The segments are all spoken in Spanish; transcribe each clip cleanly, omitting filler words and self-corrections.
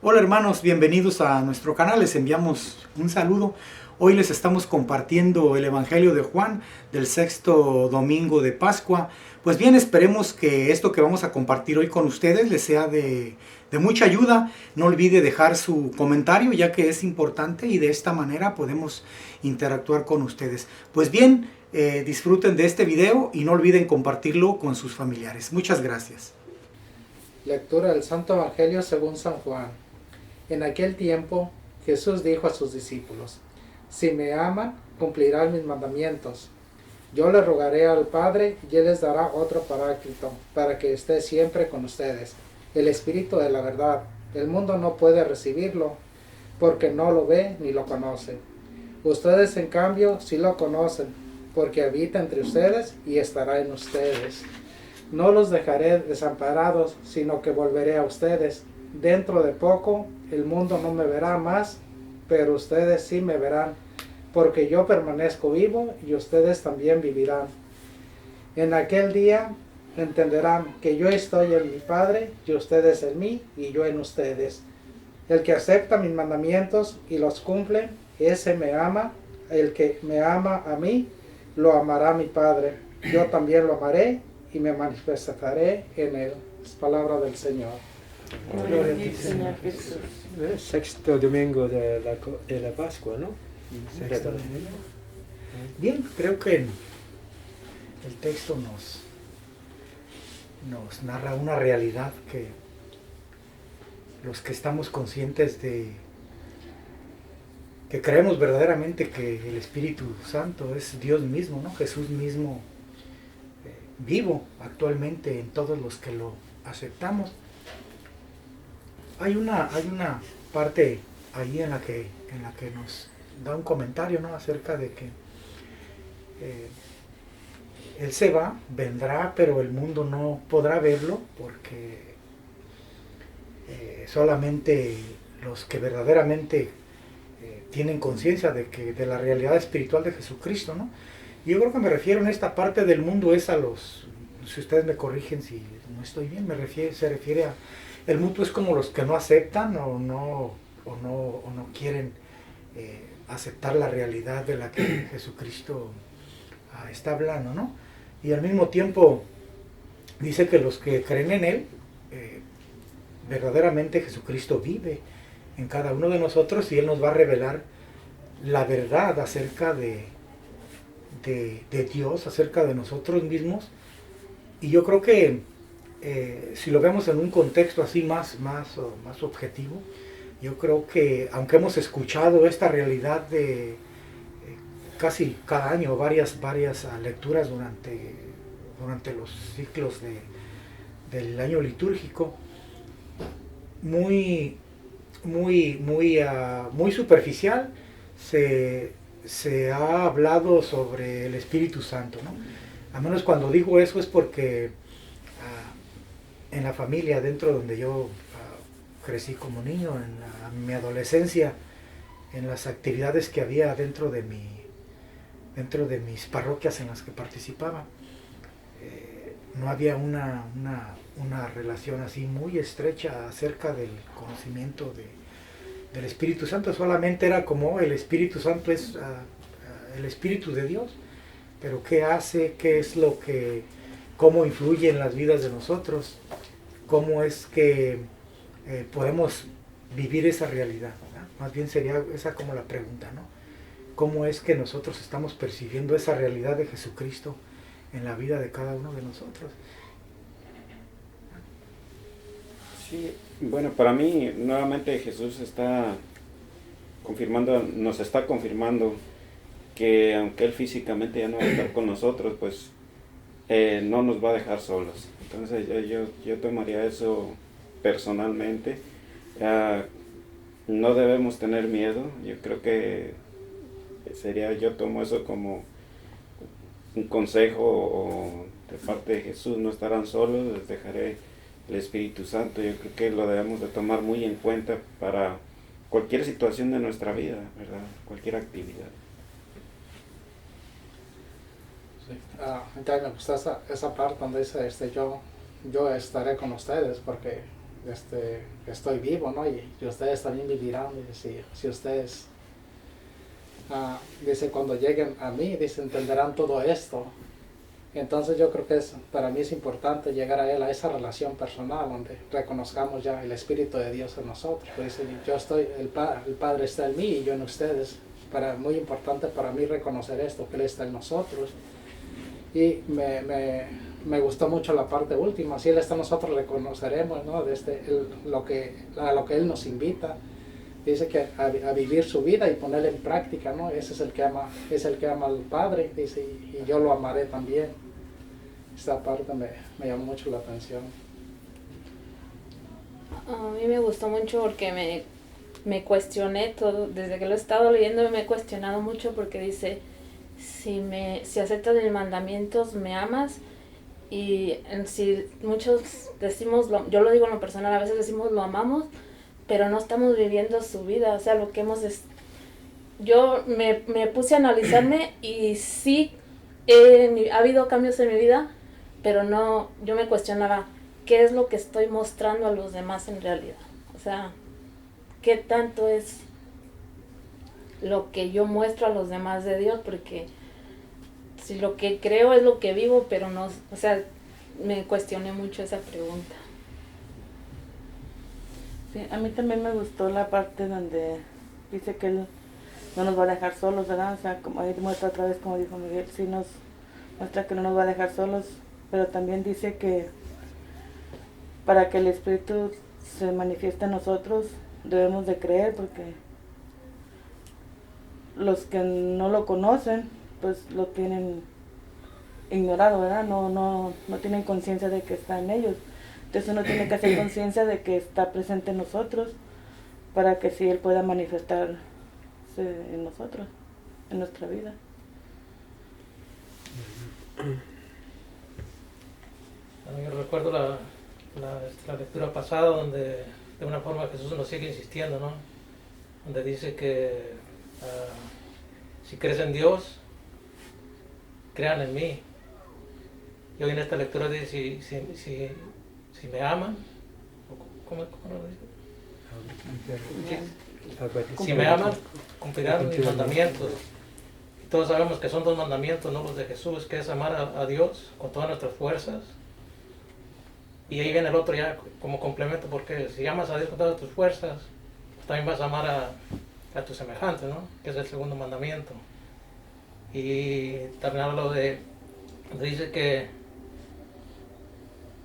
Hola hermanos, bienvenidos a nuestro canal, les enviamos un saludo. Hoy les estamos compartiendo el Evangelio de Juan del sexto domingo de Pascua. Pues bien, esperemos que esto que vamos a compartir hoy con ustedes les sea de mucha ayuda. No olvide dejar su comentario ya que es importante y de esta manera podemos interactuar con ustedes. Pues bien, disfruten de este video y no olviden compartirlo con sus familiares. Muchas gracias. Lectura del Santo Evangelio según San Juan. En aquel tiempo Jesús dijo a sus discípulos: Si me aman, cumplirán mis mandamientos. Yo le rogaré al Padre y Él les dará otro Paráclito, para que esté siempre con ustedes, el Espíritu de la verdad. El mundo no puede recibirlo, porque no lo ve ni lo conoce. Ustedes, en cambio, sí lo conocen, porque habita entre ustedes y estará en ustedes. No los dejaré desamparados, sino que volveré a ustedes. Dentro de poco el mundo no me verá más, pero ustedes sí me verán, porque yo permanezco vivo y ustedes también vivirán. En aquel día entenderán que yo estoy en mi Padre y ustedes en mí y yo en ustedes. El que acepta mis mandamientos y los cumple, ese me ama. El que me ama a mí, lo amará mi Padre. Yo también lo amaré y me manifestaré en él. Es palabra del Señor. Gloria a ti, Señor Jesús. Sexto domingo de la Pascua, ¿no? Sexto domingo. Bien, creo que el texto nos narra una realidad que los que estamos conscientes de que creemos verdaderamente que el Espíritu Santo es Dios mismo, ¿no? Jesús mismo, vivo actualmente en todos los que lo aceptamos. Hay una parte ahí en la que nos da un comentario, ¿no? Acerca de que Él se va, vendrá, pero el mundo no podrá verlo porque solamente los que verdaderamente tienen conciencia de la realidad espiritual de Jesucristo, ¿no? Y yo creo que me refiero en esta parte del mundo es a los, si ustedes me corrigen si no estoy bien, se refiere a, el mundo es como los que no aceptan o no quieren aceptar la realidad de la que Jesucristo está hablando, ¿no? Y al mismo tiempo dice que los que creen en Él, verdaderamente Jesucristo vive en cada uno de nosotros y Él nos va a revelar la verdad acerca de Dios, acerca de nosotros mismos. Y yo creo que si lo vemos en un contexto así más objetivo, yo creo que aunque hemos escuchado esta realidad de casi cada año varias lecturas durante los ciclos del año litúrgico, muy superficial se ha hablado sobre el Espíritu Santo, ¿no? Al menos cuando digo eso es porque en la familia, dentro donde yo crecí como niño, en mi adolescencia, en las actividades que había dentro de mis parroquias en las que participaba, no había una relación así muy estrecha acerca del conocimiento del Espíritu Santo. Solamente era como el Espíritu Santo es el Espíritu de Dios, pero qué hace, qué es lo que, cómo influye en las vidas de nosotros, cómo es que podemos vivir esa realidad, ¿verdad? Más bien sería esa como la pregunta, ¿no? ¿Cómo es que nosotros estamos percibiendo esa realidad de Jesucristo en la vida de cada uno de nosotros? Sí, bueno, para mí nuevamente Jesús nos está confirmando que aunque Él físicamente ya no va a estar con nosotros, pues no nos va a dejar solos. Entonces yo tomaría eso personalmente. No debemos tener miedo. Yo creo que yo tomo eso como un consejo de parte de Jesús: no estarán solos, les dejaré el Espíritu Santo. Yo creo que lo debemos de tomar muy en cuenta para cualquier situación de nuestra vida, ¿verdad? Cualquier actividad. Sí. Entonces me gusta esa parte donde dice yo estaré con ustedes, porque estoy vivo, ¿no? Y ustedes también vivirán. Si ustedes, dice, cuando lleguen a mí, dice, entenderán todo esto. Entonces yo creo que para mí es importante llegar a Él, a esa relación personal, donde reconozcamos ya el Espíritu de Dios en nosotros. Pues dice, el Padre está en mí y yo en ustedes. Muy importante para mí reconocer esto, que Él está en nosotros. Y me gustó mucho la parte última, si Él está en nosotros, le conoceremos, ¿no? A lo que Él nos invita. Dice que a vivir su vida y ponerla en práctica, ¿no? Ese es el que ama al Padre, dice, y yo lo amaré también. Esta parte me llamó mucho la atención. A mí me gustó mucho porque me cuestioné todo, desde que lo he estado leyendo me he cuestionado mucho porque dice, si aceptas mis mandamientos, me amas. Y si muchos decimos, yo lo digo en lo personal, a veces decimos lo amamos, pero no estamos viviendo su vida, o sea, lo que yo me puse a analizarme y sí, ha habido cambios en mi vida, pero no, yo me cuestionaba, ¿qué es lo que estoy mostrando a los demás en realidad? O sea, ¿qué tanto es lo que yo muestro a los demás de Dios? Porque si lo que creo es lo que vivo, pero no, o sea, me cuestioné mucho esa pregunta. Sí, a mí también me gustó la parte donde dice que Él no nos va a dejar solos, ¿verdad? O sea, como ahí muestra otra vez, como dijo Miguel, sí nos muestra que no nos va a dejar solos, pero también dice que para que el Espíritu se manifieste en nosotros, debemos de creer, porque los que no lo conocen, pues lo tienen ignorado, ¿verdad? No tienen conciencia de que está en ellos. Entonces uno tiene que hacer conciencia de que está presente en nosotros para que sí Él pueda manifestarse en nosotros, en nuestra vida. Yo recuerdo la lectura pasada donde de una forma Jesús nos sigue insistiendo, ¿no? Donde dice que si crees en Dios, crean en mí. Y hoy en esta lectura dice, si me aman, ¿cómo lo dice? Si me aman, cumplirán mis mandamientos. Y todos sabemos que son 2 mandamientos, ¿no? Los de Jesús, que es amar a Dios con todas nuestras fuerzas. Y ahí viene el otro ya como complemento, porque si amas a Dios con todas tus fuerzas, también vas a amar a tu semejante, ¿no? Que es el segundo mandamiento. Y también habla donde dice que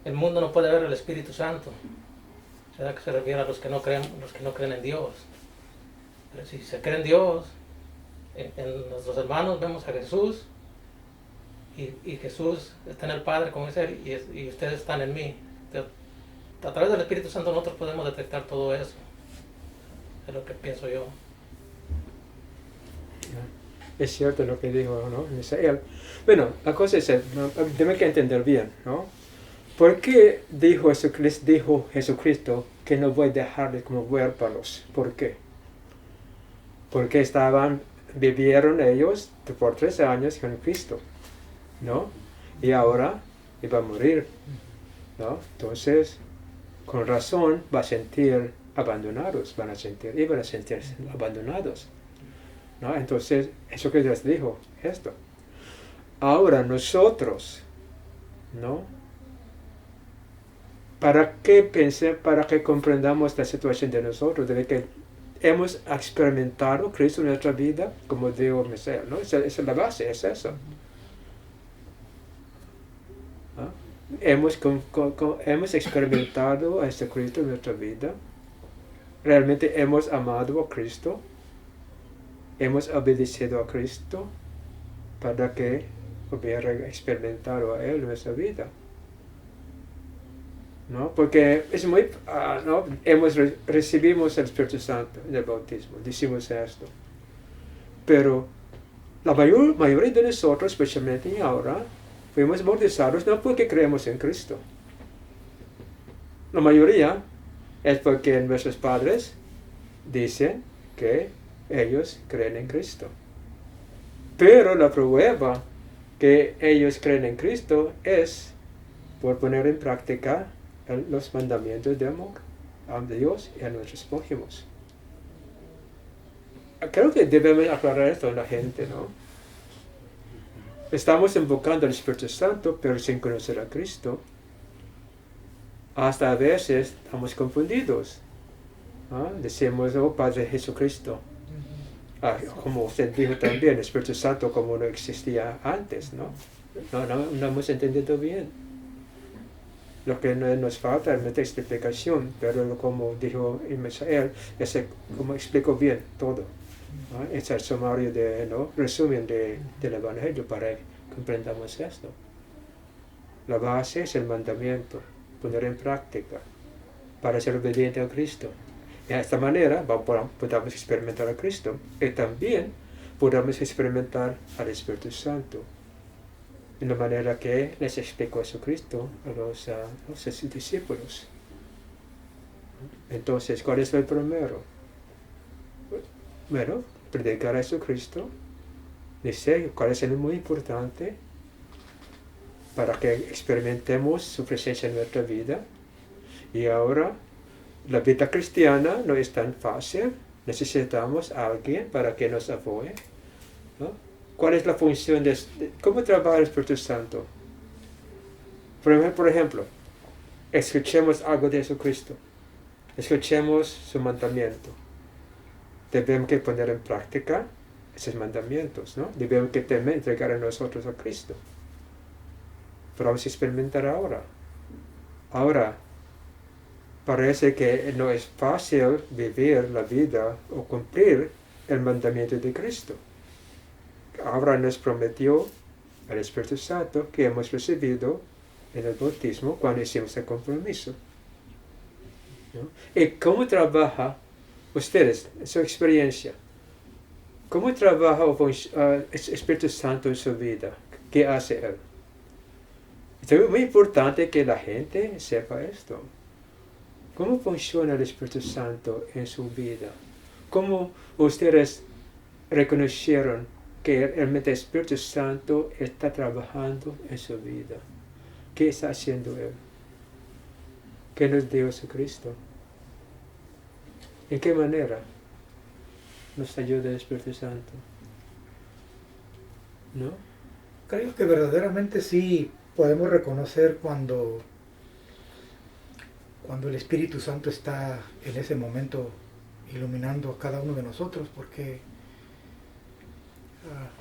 el mundo no puede ver el Espíritu Santo. O sea, que se refiere a los que no creen en Dios. Pero si se cree en Dios, en nuestros hermanos vemos a Jesús, y Jesús está en el Padre, como dice Él, y ustedes están en mí. Entonces, a través del Espíritu Santo nosotros podemos detectar todo eso. Es lo que pienso yo. Es cierto lo que dijo, ¿no? Misael. Bueno, la cosa es, ¿no? Tenemos que entender bien, ¿no? ¿Por qué dijo Jesucristo que no voy a dejarles como huérfanos? ¿Por qué? Porque vivieron ellos por 3 años con Cristo, ¿no? Y ahora iba a morir, ¿no? Entonces, con razón van a sentirse abandonados, ¿no? Entonces, eso que les dijo, esto. Ahora nosotros, ¿no? Para que comprendamos la situación de nosotros, de que hemos experimentado Cristo en nuestra vida, como dijo Misael, ¿no? Esa es la base, es eso. ¿Ah? Hemos experimentado a este Cristo en nuestra vida. Realmente hemos amado a Cristo. Hemos obedecido a Cristo para que hubiera experimentado a Él en nuestra vida. ¿No? Porque es muy, ¿no? Recibimos el Espíritu Santo en el bautismo, decimos esto. Pero la mayoría de nosotros, especialmente ahora, fuimos bautizados no porque creemos en Cristo. La mayoría es porque nuestros padres dicen que ellos creen en Cristo. Pero la prueba que ellos creen en Cristo es por poner en práctica los mandamientos de amor. a Dios y a nuestros prójimos. Creo que debemos aclarar esto a la gente, ¿no? Estamos invocando al Espíritu Santo, pero sin conocer a Cristo. Hasta a veces estamos confundidos. Decimos, oh Padre Jesucristo. Como usted dijo también, el Espíritu Santo como no existía antes, ¿no? No hemos entendido bien. Lo que nos falta es nuestra explicación, pero como dijo Misael, como explicó bien todo. Es el sumario resumen del Evangelio para que comprendamos esto. La base es el mandamiento, poner en práctica para ser obediente a Cristo. Y de esta manera podamos experimentar a Cristo y también podamos experimentar al Espíritu Santo. De la manera que les explicó Jesucristo a los discípulos. Entonces, ¿cuál es el primero? Bueno, predicar a Jesucristo. Dice cuál es el muy importante para que experimentemos su presencia en nuestra vida. Y ahora, la vida cristiana no es tan fácil. Necesitamos a alguien para que nos apoye, ¿no? ¿Cuál es la función cómo trabaja el Espíritu Santo? Por ejemplo, escuchemos algo de Jesucristo. Escuchemos su mandamiento. Debemos que poner en práctica esos mandamientos, ¿no? Debemos que también entregar a nosotros a Cristo. Pero vamos a experimentar ahora. Ahora, parece que no es fácil vivir la vida o cumplir el mandamiento de Cristo. Ahora nos prometió el Espíritu Santo que hemos recibido en el bautismo cuando hicimos el compromiso, ¿no? ¿Y cómo trabaja ustedes, en su experiencia? ¿Cómo trabaja el Espíritu Santo en su vida? ¿Qué hace Él? Es muy importante que la gente sepa esto. ¿Cómo funciona el Espíritu Santo en su vida? ¿Cómo ustedes reconocieron que el Espíritu Santo está trabajando en su vida? ¿Qué está haciendo Él? ¿Qué nos dio Jesucristo? ¿En qué manera nos ayuda el Espíritu Santo? ¿No? Creo que verdaderamente sí podemos reconocer cuando el Espíritu Santo está en ese momento iluminando a cada uno de nosotros, porque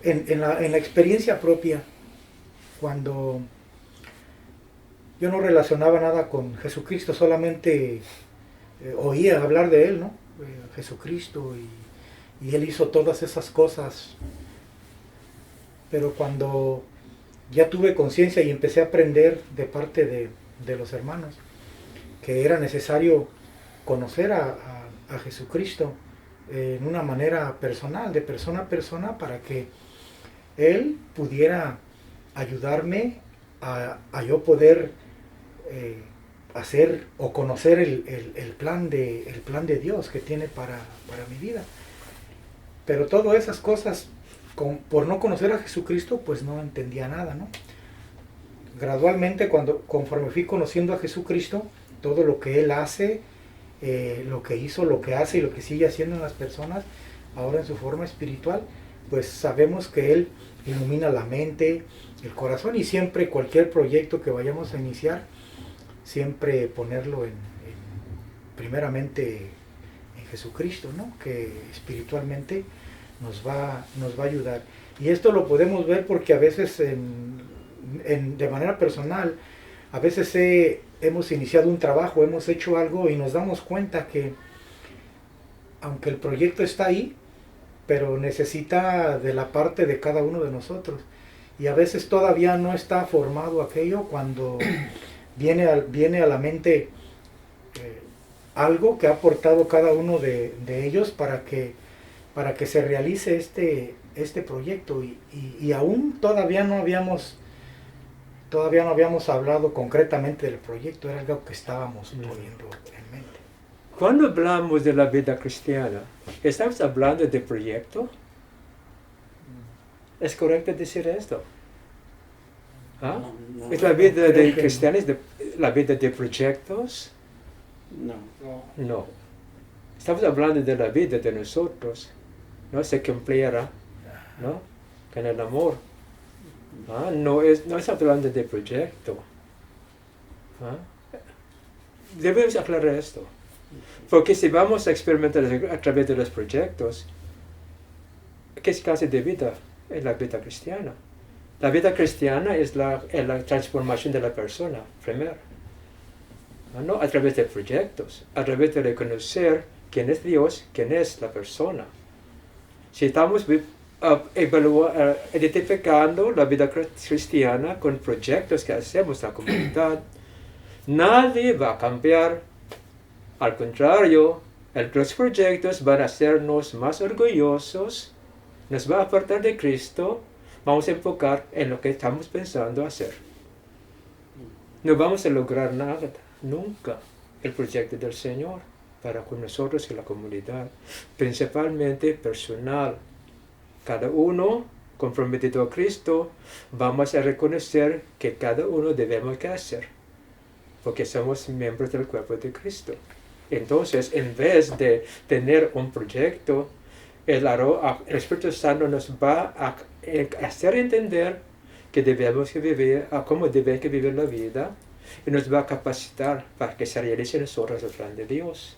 en la experiencia propia, cuando yo no relacionaba nada con Jesucristo, solamente oía hablar de Él, ¿no? Jesucristo, y Él hizo todas esas cosas. Pero cuando ya tuve conciencia y empecé a aprender de parte de los hermanos que era necesario conocer a Jesucristo en una manera personal, de persona a persona, para que Él pudiera ayudarme a yo poder hacer o conocer el plan de Dios que tiene para mi vida. Pero todas esas cosas, por no conocer a Jesucristo, pues no entendía nada, ¿no? Gradualmente, conforme fui conociendo a Jesucristo, todo lo que Él hace, lo que hizo, lo que hace y lo que sigue haciendo en las personas, ahora en su forma espiritual, pues sabemos que Él ilumina la mente, el corazón, y siempre cualquier proyecto que vayamos a iniciar, siempre ponerlo primeramente en Jesucristo, ¿no? Que espiritualmente nos va a ayudar. Y esto lo podemos ver porque a veces de manera personal, a veces hemos iniciado un trabajo, hemos hecho algo y nos damos cuenta que aunque el proyecto está ahí, pero necesita de la parte de cada uno de nosotros. Y a veces todavía no está formado aquello cuando viene a la mente algo que ha aportado cada uno de ellos para que se realice este proyecto. Y aún todavía no habíamos hablado concretamente del proyecto, era algo que estábamos poniendo en mente. Cuando hablamos de la vida cristiana, ¿estamos hablando de proyecto? ¿Es correcto decir esto? ¿Ah? ¿Es la vida de cristianos, la vida de proyectos? No. No. No. Estamos hablando de la vida de nosotros. No se cumpliera, ¿no? Con el amor. No es hablando de proyecto. Debemos aclarar esto. Porque si vamos a experimentar a través de los proyectos, ¿qué clase de vida es la vida cristiana? La vida cristiana es la transformación de la persona, primero. No a través de proyectos, a través de reconocer quién es Dios, quién es la persona. Si estamos identificando la vida cristiana con proyectos que hacemos en la comunidad, nadie va a cambiar. Al contrario, los proyectos van a hacernos más orgullosos, nos va a apartar de Cristo, vamos a enfocar en lo que estamos pensando hacer. No vamos a lograr nada, nunca, el proyecto del Señor para con nosotros y la comunidad, principalmente personal. Cada uno comprometido a Cristo, vamos a reconocer que cada uno debemos que hacer, porque somos miembros del cuerpo de Cristo. Entonces, en vez de tener un proyecto, el Espíritu Santo nos va a hacer entender que debemos que vivir, cómo debemos que vivir la vida, y nos va a capacitar para que se realice en nosotros el plan de Dios.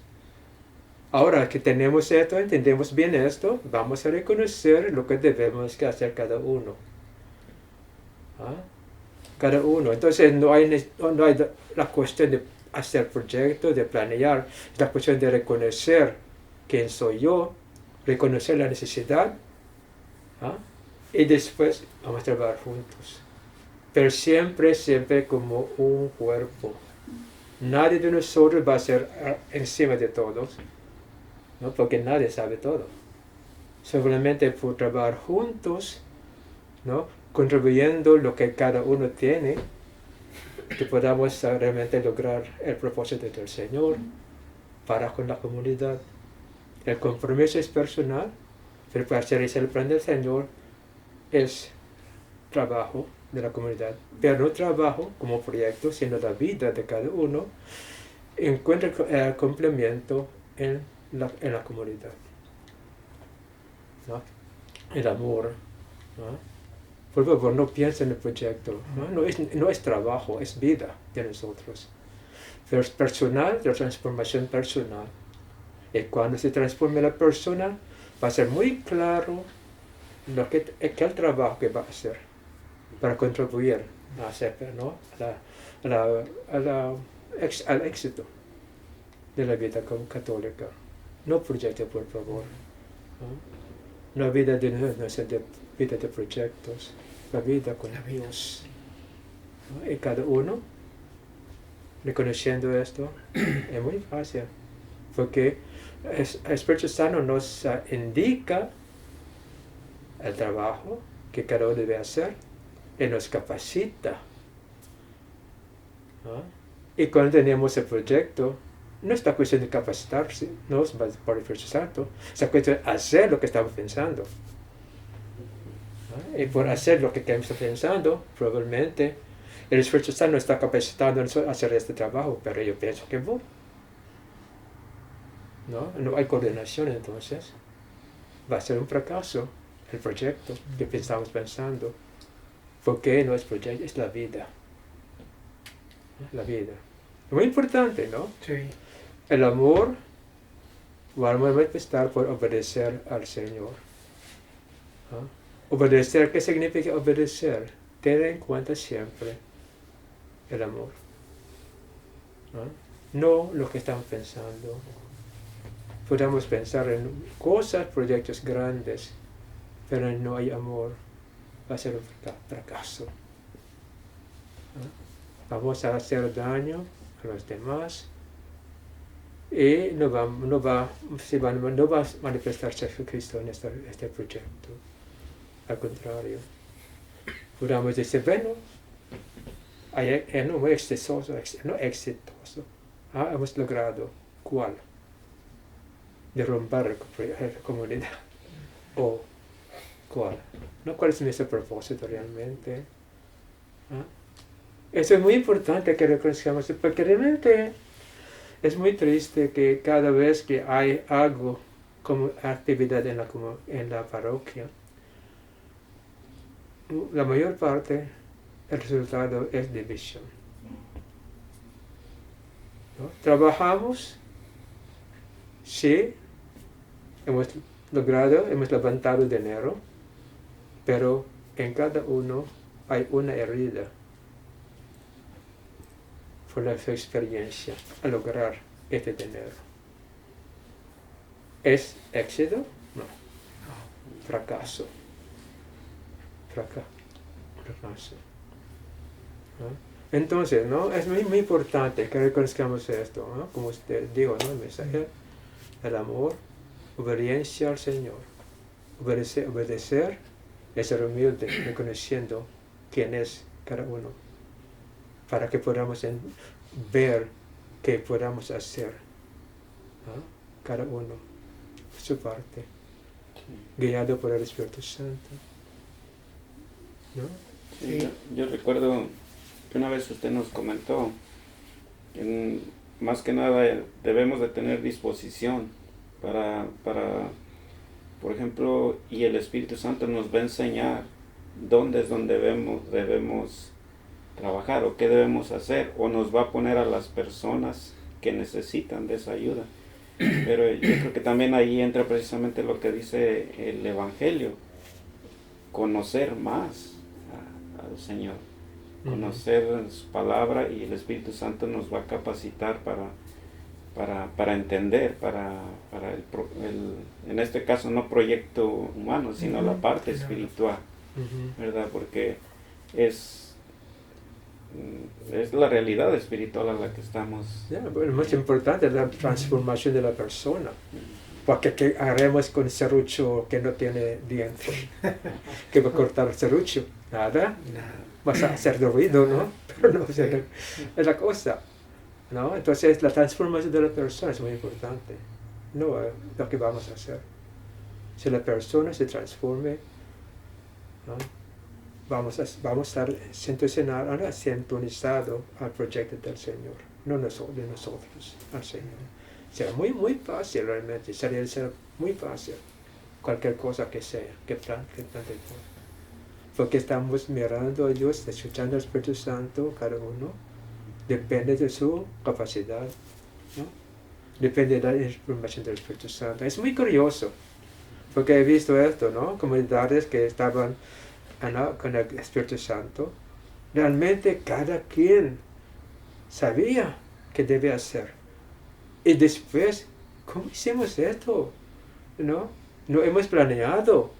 Ahora que tenemos esto, entendemos bien esto, vamos a reconocer lo que debemos que hacer cada uno. Cada uno. Entonces no hay la cuestión de hacer proyectos, de planear, es la cuestión de reconocer quién soy yo, reconocer la necesidad, y después vamos a trabajar juntos. Pero siempre como un cuerpo. Nadie de nosotros va a ser encima de todos, ¿no? Porque nadie sabe todo. Simplemente por trabajar juntos, ¿no? Contribuyendo lo que cada uno tiene, que podamos realmente lograr el propósito del Señor para con la comunidad. El compromiso es personal, pero para hacer el plan del Señor es trabajo de la comunidad. Pero no trabajo como proyecto, sino la vida de cada uno encuentra el complemento en la comunidad, ¿no? El amor, ¿no? Por favor, no piensen en el proyecto, ¿no? No es trabajo, es vida de nosotros. Pero es personal, la transformación personal. Y cuando se transforme la persona, va a ser muy claro el trabajo que va a hacer para contribuir a hacer, ¿no? al éxito de la vida católica. No proyecto, por favor. ¿No? La vida de nosotros no es vida de proyectos, la vida con Dios. ¿No? Y cada uno, reconociendo esto, es muy fácil, porque el Espíritu Santo nos indica el trabajo que cada uno debe hacer y nos capacita. ¿No? Y cuando tenemos el proyecto, no es la cuestión de capacitarse, no es por el Espíritu Santo, es la cuestión de hacer lo que estamos pensando. ¿No? Y por hacer lo que estamos pensando, probablemente el Espíritu Santo está capacitando a hacer este trabajo, pero yo pienso que voy. No hay coordinación, entonces va a ser un fracaso el proyecto que estamos pensando, porque no es proyecto, es la vida. La vida. Muy importante, ¿no? Sí. El amor va a manifestar por obedecer al Señor. Obedecer, ¿qué significa obedecer? Tener en cuenta siempre el amor. No lo que estamos pensando. Podemos pensar en cosas, proyectos grandes, pero no hay amor. Va a ser un fracaso. Vamos a hacer daño a los demás y no va a manifestarse Jesucristo en este proyecto. Al contrario, podemos decir, bueno, no muy exitoso, hemos logrado, ¿cuál? Derrumbar la comunidad. ¿O cuál? ¿No? ¿Cuál es nuestro propósito realmente? Eso es muy importante que reconozcamos, porque realmente Es muy triste que cada vez que hay algo como actividad en la parroquia, la mayor parte, el resultado es división. ¿No? Trabajamos, sí, hemos levantado dinero, pero en cada uno hay una herida por la experiencia a lograr este dinero. ¿Es éxito? No. Fracaso. Fracaso. ¿No? Entonces, ¿no? Es muy, muy importante que reconozcamos esto, ¿no? Como usted dijo, ¿no? El mensaje, el amor, obediencia al Señor. Obedecer es ser humilde, reconociendo quién es cada uno, para que podamos ver qué podamos hacer, ¿no? Cada uno su parte, guiado por el Espíritu Santo, ¿no? Sí, yo recuerdo que una vez usted nos comentó que más que nada debemos de tener disposición para por ejemplo, y el Espíritu Santo nos va a enseñar dónde es donde debemos trabajar o qué debemos hacer, o nos va a poner a las personas que necesitan de esa ayuda. Pero yo creo que también ahí entra precisamente lo que dice el Evangelio, conocer más al Señor, conocer su palabra, y el Espíritu Santo nos va a capacitar para entender, en este caso no proyecto humano, sino la parte espiritual, ¿verdad? Porque es la realidad espiritual a la que estamos. Lo más importante es la transformación de la persona. Porque ¿qué haremos con serrucho que no tiene dientes? ¿Qué va a cortar el serrucho? Nada. Vas a hacer ruido, ¿no? Pero no es la cosa, ¿no? Entonces la transformación de la persona es muy importante. No lo que vamos a hacer. Si la persona se transforme, ¿no? Vamos a estar sintonizados al proyecto del Señor, no de nosotros, al Señor. Será muy, muy fácil realmente, será muy fácil cualquier cosa que sea, que plante. Porque estamos mirando a Dios, escuchando al Espíritu Santo, cada uno, depende de su capacidad, ¿no? Depende de la información del Espíritu Santo. Es muy curioso, porque he visto esto, ¿no? Comunidades que estaban con el Espíritu Santo, realmente cada quien sabía qué debe hacer. Y después, ¿cómo hicimos esto? ¿No? No hemos planeado,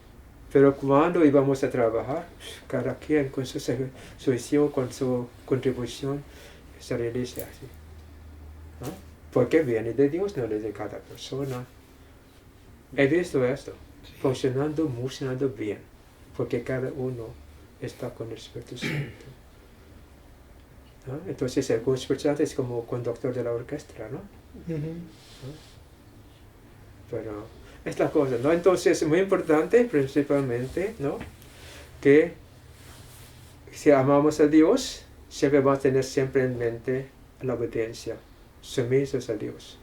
pero cuando íbamos a trabajar, cada quien con su visión, con su contribución, se realiza así, ¿no? Porque viene de Dios, no es de cada persona. He visto esto, funcionando bien, porque cada uno está con el Espíritu Santo, ¿no? Entonces el Espíritu Santo es como conductor de la orquesta, ¿no? ¿No? Pero es la cosa, ¿no? Entonces es muy importante principalmente, ¿no? Que si amamos a Dios, siempre vamos a tener siempre en mente la obediencia, sumisos a Dios,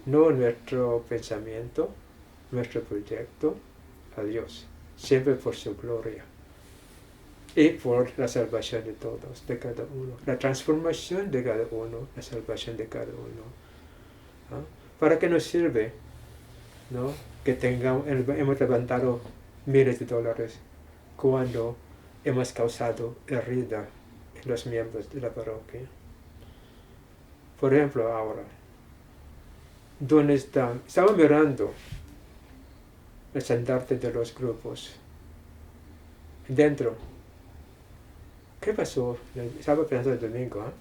no nuestro pensamiento, nuestro proyecto, a Dios, siempre por su gloria y por la salvación de todos, de cada uno, la transformación de cada uno, la salvación de cada uno, ¿no? ¿Para qué nos sirve, ¿no? Que hemos levantado miles de dólares cuando hemos causado herida en los miembros de la parroquia? Por ejemplo, ahora, ¿dónde están? Estaba mirando el estandarte de los grupos. Dentro, ¿qué pasó? Estaba pensando el domingo, ¿eh?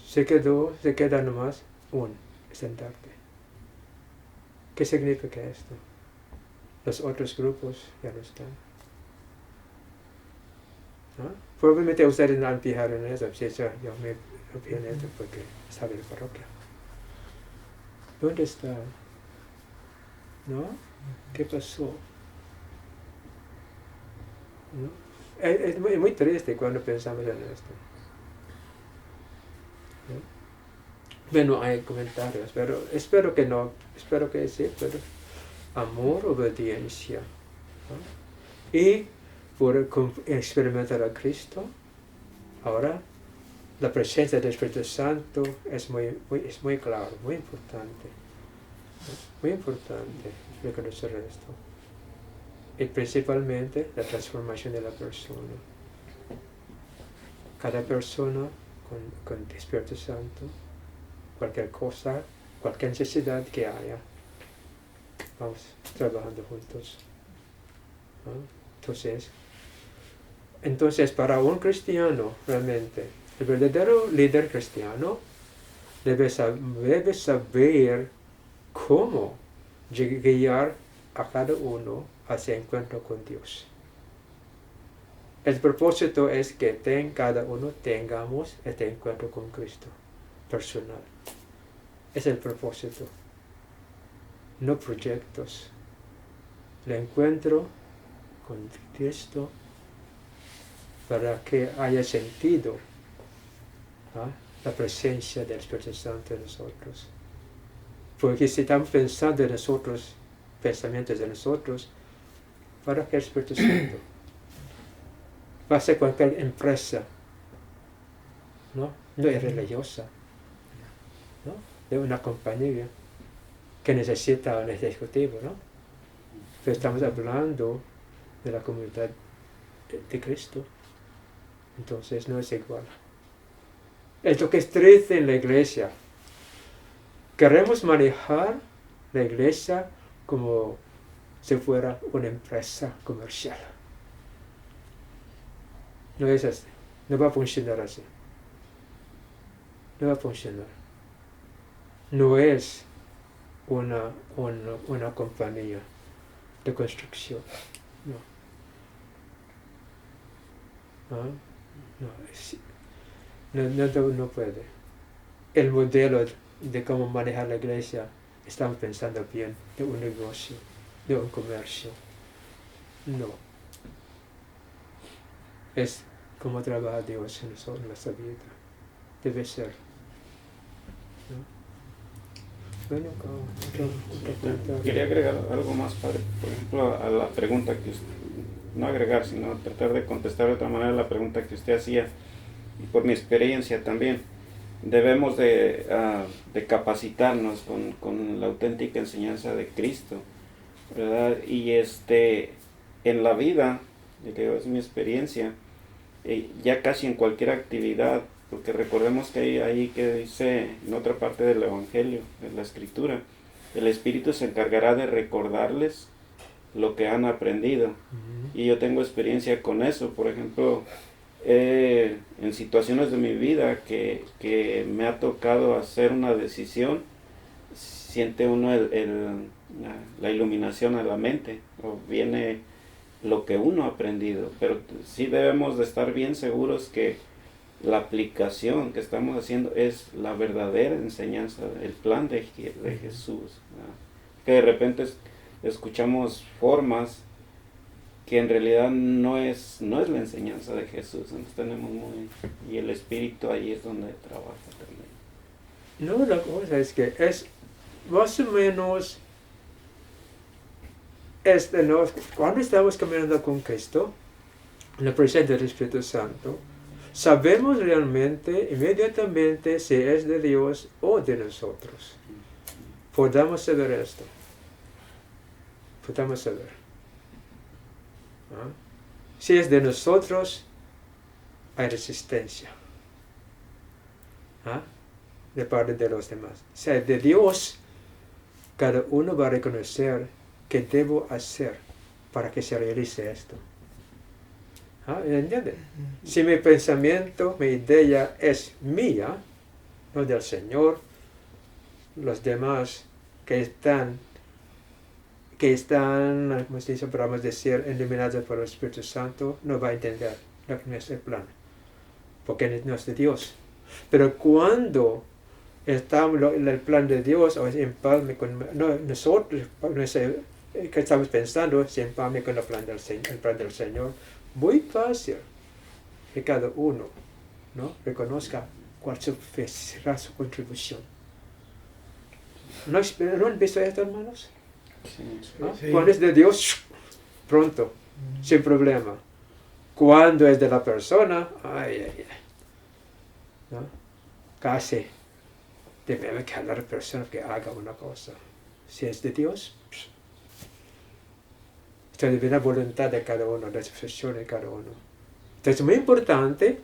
Se queda nomás un estandarte. ¿Qué significa esto? Los otros grupos ya no están, ¿no? Probablemente ustedes no han fijado en eso, yo me fijé en eso porque estaba en la parroquia. ¿Dónde están? ¿No? ¿Qué pasó? ¿No? Es muy triste cuando pensamos en esto, ¿no? Bueno, hay comentarios, pero espero que no, espero que sí, pero amor, obediencia. ¿No? Y por experimentar a Cristo, ahora la presencia del Espíritu Santo es muy claro, muy importante. Muy importante reconocer esto. Y principalmente la transformación de la persona. Cada persona con el Espíritu Santo, cualquier cosa, cualquier necesidad que haya, vamos trabajando juntos. ¿No? Entonces, para un cristiano, realmente, el verdadero líder cristiano debe saber cómo guiar a cada uno hacia el encuentro con Dios. El propósito es que cada uno tengamos este encuentro con Cristo personal. Es el propósito, no proyectos. El encuentro con Cristo para que haya sentido la presencia del Espíritu Santo en nosotros. Porque si estamos pensando en nosotros, pensamientos de nosotros, ¿para qué el Espíritu Santo? Va a ser cualquier empresa, ¿no? No es religiosa, ¿no? De una compañía que necesita un ejecutivo, ¿no? Pero estamos hablando de la comunidad de Cristo. Entonces no es igual. Es lo que es triste en la iglesia. Queremos manejar la iglesia como si fuera una empresa comercial. No es así. No va a funcionar así. No va a funcionar. No es una compañía de construcción. No puede. El modelo de cómo manejar la iglesia, estamos pensando bien de un negocio, de un comercio. No. Es como trabaja Dios en nuestra vida. Debe ser. ¿No? Bueno, quería agregar algo más, padre. Por ejemplo, a la pregunta que usted, no agregar, sino tratar de contestar de otra manera la pregunta que usted hacía, y por mi experiencia también, debemos de capacitarnos con la auténtica enseñanza de Cristo, ¿verdad? Y en la vida, que es mi experiencia, ya casi en cualquier actividad, porque recordemos que hay ahí que dice en otra parte del Evangelio, de la Escritura, el Espíritu se encargará de recordarles lo que han aprendido. Y yo tengo experiencia con eso. Por ejemplo, en situaciones de mi vida que me ha tocado hacer una decisión, siente uno la iluminación a la mente, o viene lo que uno ha aprendido. Pero sí debemos de estar bien seguros que la aplicación que estamos haciendo es la verdadera enseñanza, el plan de Jesús, ¿verdad? Que de repente escuchamos formas que en realidad no es la enseñanza de Jesús. Entonces y el Espíritu ahí es donde trabaja también. No, la cosa es que es más o menos ¿no? Cuando estamos caminando con Cristo, en la presencia del Espíritu Santo, sabemos realmente, inmediatamente, si es de Dios o de nosotros. Podamos saber esto. Podamos saber. ¿Ah? Si es de nosotros, hay resistencia. ¿Ah? De parte de los demás. Si es de Dios, cada uno va a reconocer qué debo hacer para que se realice esto. ¿Entiendes? Si mi pensamiento, mi idea es mía, no del Señor, los demás que están, como se dice, podemos decir, iluminados por el Espíritu Santo, no va a entender lo que no es el plan, porque no es de Dios. Pero cuando estamos en el plan de Dios, o se empalme con nosotros, no sé qué estamos pensando, se empalme con el plan del Señor, muy fácil que cada uno, ¿no?, reconozca cuál será su contribución ¿No han visto esto, hermanos? ¿No? Sí. Cuando es de Dios, pronto, sin problema. Cuando es de la persona, ¿no? Casi debemos que a la persona que haga una cosa. Si es de Dios, esto depende de la voluntad de cada uno, de la decisión de cada uno. Entonces es muy importante,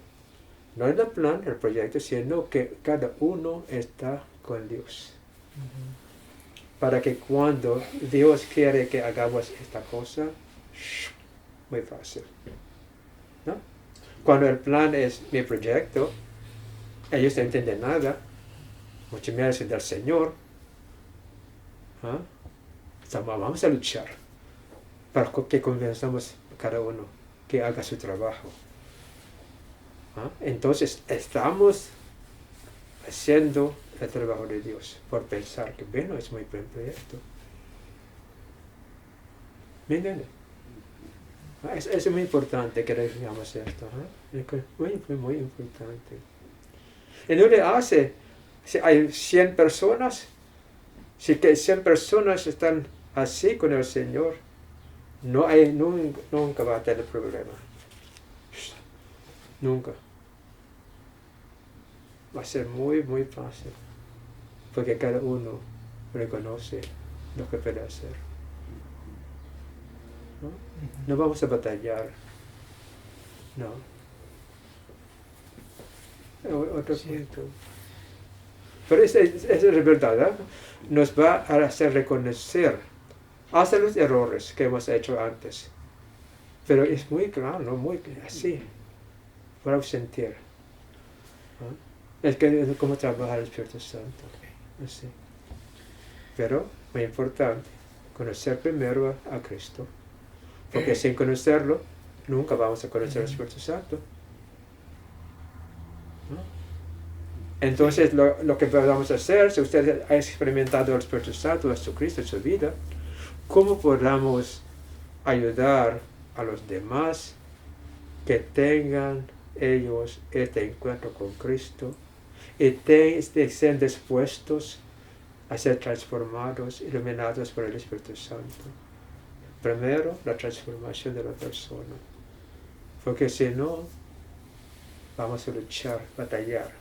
no es el plan, el proyecto, sino que cada uno está con Dios. Para que cuando Dios quiere que hagamos esta cosa, muy fácil. ¿No? Cuando el plan es mi proyecto, ellos no entienden nada, mucho menos del Señor. ¿Ah? Entonces, vamos a luchar para que convenzamos a cada uno que haga su trabajo. ¿Ah? Entonces estamos haciendo el trabajo de Dios por pensar que bueno, es muy buen proyecto. ¿Me entienden? Es muy importante que digamos esto. ¿Eh? Muy importante. Y no le hace, si hay 100 personas, si que 100 personas están así con el Señor, nunca va a tener problema. Nunca. Va a ser muy fácil. Porque cada uno reconoce lo que puede hacer. No vamos a batallar. No. Otro punto. Pero esa es la verdad. Nos va a hacer reconocer hasta los errores que hemos hecho antes. Pero es muy claro, muy así, para sentir. Es que cómo trabaja el Espíritu Santo. Así. Pero, muy importante, conocer primero a Cristo. Porque sin conocerlo, nunca vamos a conocer al Espíritu Santo. Entonces, lo que podamos hacer, si usted ha experimentado el Espíritu Santo, a Jesucristo en su vida, ¿cómo podamos ayudar a los demás que tengan ellos este encuentro con Cristo y estén dispuestos a ser transformados, iluminados por el Espíritu Santo? Primero, la transformación de la persona. Porque si no, vamos a luchar, batallar,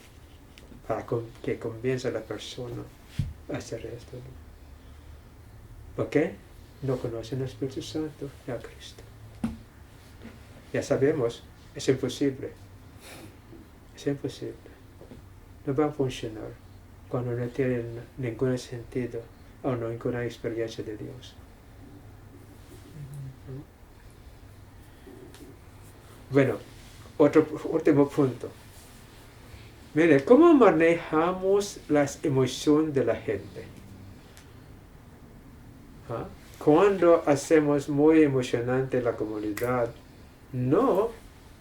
para que convenza a la persona a hacer esto. ¿Por qué? No conocen al Espíritu Santo ni a Cristo. Ya sabemos, es imposible. Es imposible. No va a funcionar cuando no tienen ningún sentido o no ninguna experiencia de Dios. Bueno, otro último punto. Mire, ¿cómo manejamos las emociones de la gente? ¿Ah? Cuando hacemos muy emocionante la comunidad, no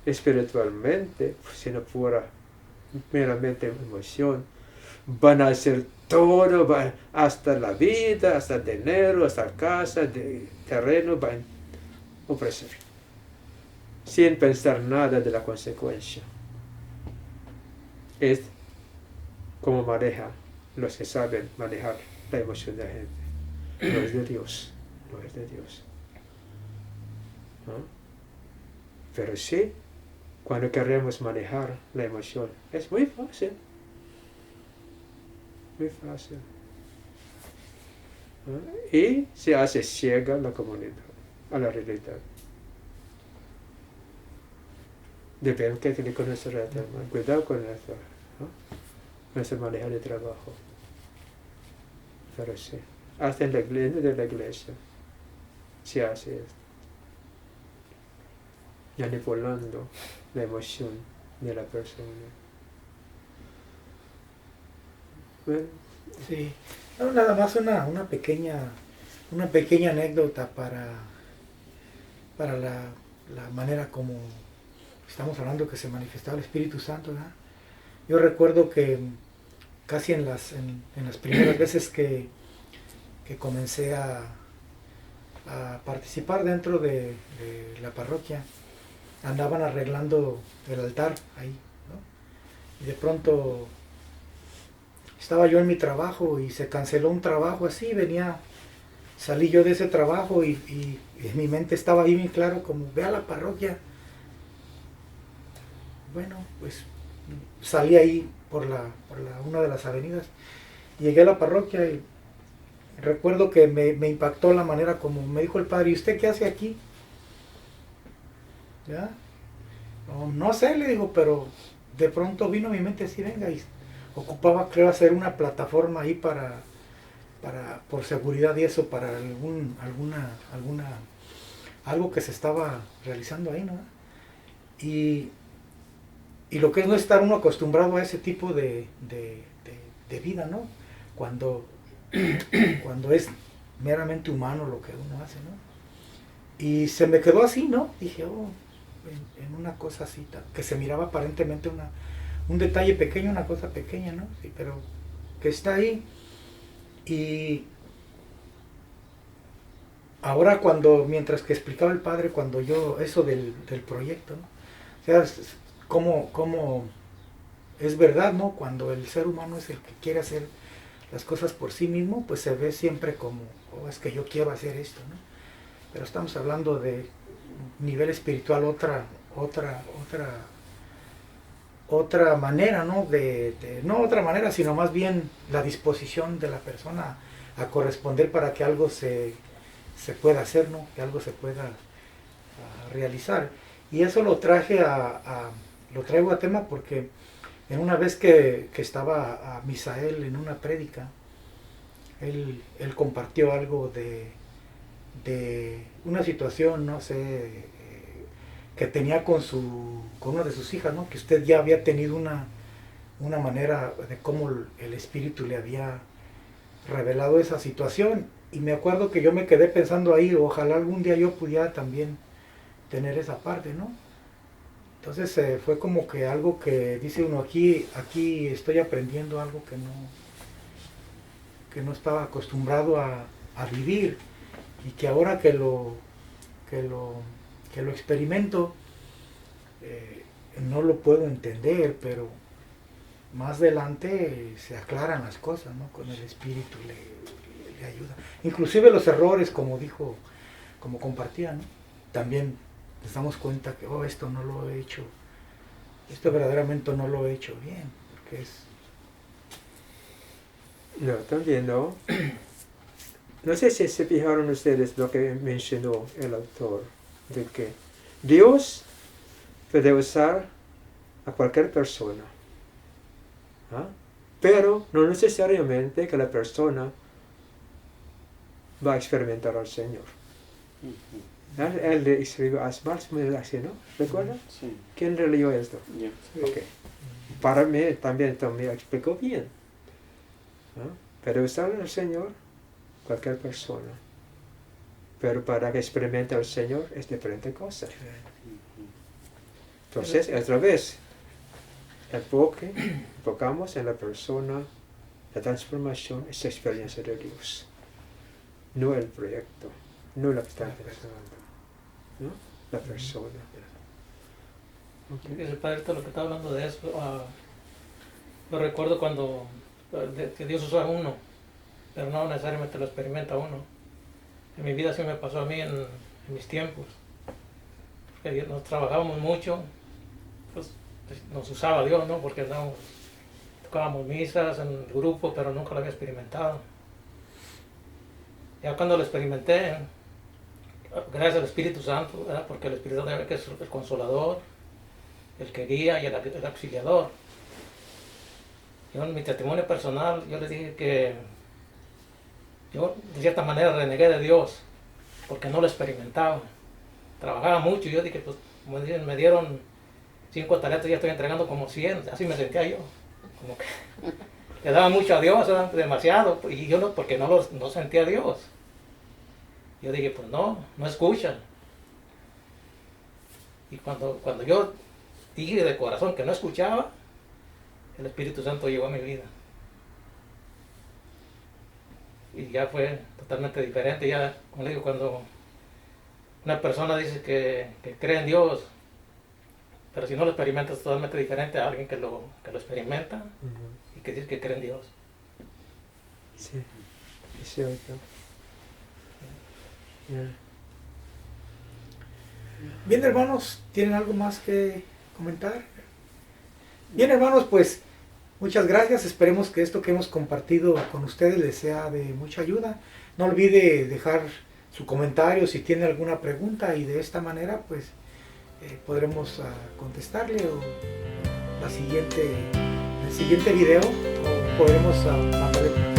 espiritualmente, sino pura, meramente emoción, van a hacer todo, hasta la vida, hasta el dinero, hasta la casa, de terreno, van a ofrecer, sin pensar nada de la consecuencia. Es como maneja los que saben manejar la emoción de la gente. No es de Dios, no es de Dios. ¿No? Pero sí, cuando queremos manejar la emoción, es muy fácil. Muy fácil. ¿No? Y se hace ciega la comunidad a la realidad. Debemos que reconocer esto, hermano. Cuidado con esto, ¿no? Con ese manejo de trabajo. Pero sí, hasta en la iglesia se hace esto. Manipulando la emoción de la persona. Bueno. Sí, no, nada más una pequeña anécdota para la manera como estamos hablando que se manifestaba el Espíritu Santo, ¿verdad? Yo recuerdo que casi en las primeras veces que comencé a participar dentro de la parroquia, andaban arreglando el altar ahí, ¿no? Y de pronto estaba yo en mi trabajo y se canceló un trabajo así, salí yo de ese trabajo y en mi mente estaba ahí bien claro como, ve a la parroquia. Bueno, pues salí ahí por una de las avenidas, llegué a la parroquia y recuerdo que me impactó la manera como me dijo el padre, ¿y usted qué hace aquí? ¿Ya? No sé, le digo, pero de pronto vino a mi mente, sí, venga, y ocupaba, creo, hacer una plataforma ahí por seguridad y eso, para algo que se estaba realizando ahí, ¿no? Y lo que es no estar uno acostumbrado a ese tipo de vida, ¿no? Cuando es meramente humano lo que uno hace, ¿no? Y se me quedó así, ¿no? Dije, en una cosa así, que se miraba aparentemente un detalle pequeño, una cosa pequeña, ¿no? Sí, pero que está ahí. Y ahora mientras que explicaba el padre, eso del proyecto, ¿no? O sea, cómo es verdad, ¿no? Cuando el ser humano es el que quiere hacer las cosas por sí mismo, pues se ve siempre como, es que yo quiero hacer esto, ¿no? Pero estamos hablando de nivel espiritual, otra manera, ¿no? No otra manera, sino más bien la disposición de la persona a corresponder para que algo se pueda hacer, ¿no? Que algo se pueda realizar. Y eso lo traigo a tema porque en una vez que estaba a Misael en una prédica, él compartió algo de una situación, no sé, que tenía con una de sus hijas, ¿no? Que usted ya había tenido una manera de cómo el espíritu le había revelado esa situación. Y me acuerdo que yo me quedé pensando ahí, ojalá algún día yo pudiera también tener esa parte, ¿no? Entonces fue como que algo que dice uno, aquí estoy aprendiendo algo que no estaba acostumbrado a vivir, y que ahora que lo experimento, no lo puedo entender, pero más adelante se aclaran las cosas, ¿no? Con el espíritu le ayuda. Inclusive los errores, como compartía, ¿no? También nos damos cuenta que, esto no lo he hecho, esto verdaderamente no lo he hecho bien, porque es... No, también no. No sé si se fijaron ustedes lo que mencionó el autor, de que Dios puede usar a cualquier persona, ¿ah? Pero no necesariamente que la persona va a experimentar al Señor. ¿Ah? Él le escribió Asmals, así, ¿no? ¿Recuerdan? Sí. ¿Quién leyó esto? Ya. Okay. Para mí también me explicó bien. ¿Ah? Pero usar al Señor cualquier persona. Pero para que experimente al Señor es diferente cosa. Entonces, otra vez, enfocamos en la persona, la transformación, esa experiencia de Dios. No el proyecto, no lo que está pensando, ¿no? La persona. Okay. El padre, lo que está hablando de eso, lo recuerdo cuando que Dios usó a uno, pero no necesariamente lo experimenta uno. En mi vida sí me pasó a mí en mis tiempos, porque nos trabajábamos mucho, pues nos usaba Dios, ¿no? Porque tocábamos misas en el grupo, pero nunca lo había experimentado. Ya cuando lo experimenté, gracias al Espíritu Santo, ¿verdad? Porque el Espíritu Santo es el consolador, el que guía y el auxiliador. Yo en mi testimonio personal, yo les dije que yo de cierta manera renegué de Dios, porque no lo experimentaba. Trabajaba mucho y yo dije, pues como dicen, me dieron 5 talentos y ya estoy entregando como 100, así me sentía yo. Como que le daba mucho a Dios, ¿verdad? Demasiado, y yo porque no sentía a Dios. Yo dije, pues no escuchan. Y cuando yo dije de corazón que no escuchaba, el Espíritu Santo llegó a mi vida. Y ya fue totalmente diferente. Ya, como le digo, cuando una persona dice que cree en Dios, pero si no lo experimenta es totalmente diferente a alguien que lo experimenta y que dice que cree en Dios. Sí, es cierto. Yeah. Bien, hermanos, ¿tienen algo más que comentar? Bien, hermanos, pues muchas gracias. Esperemos que esto que hemos compartido con ustedes les sea de mucha ayuda. No olvide dejar su comentario si tiene alguna pregunta, y de esta manera pues podremos contestarle, o el siguiente video, o podremos mandarle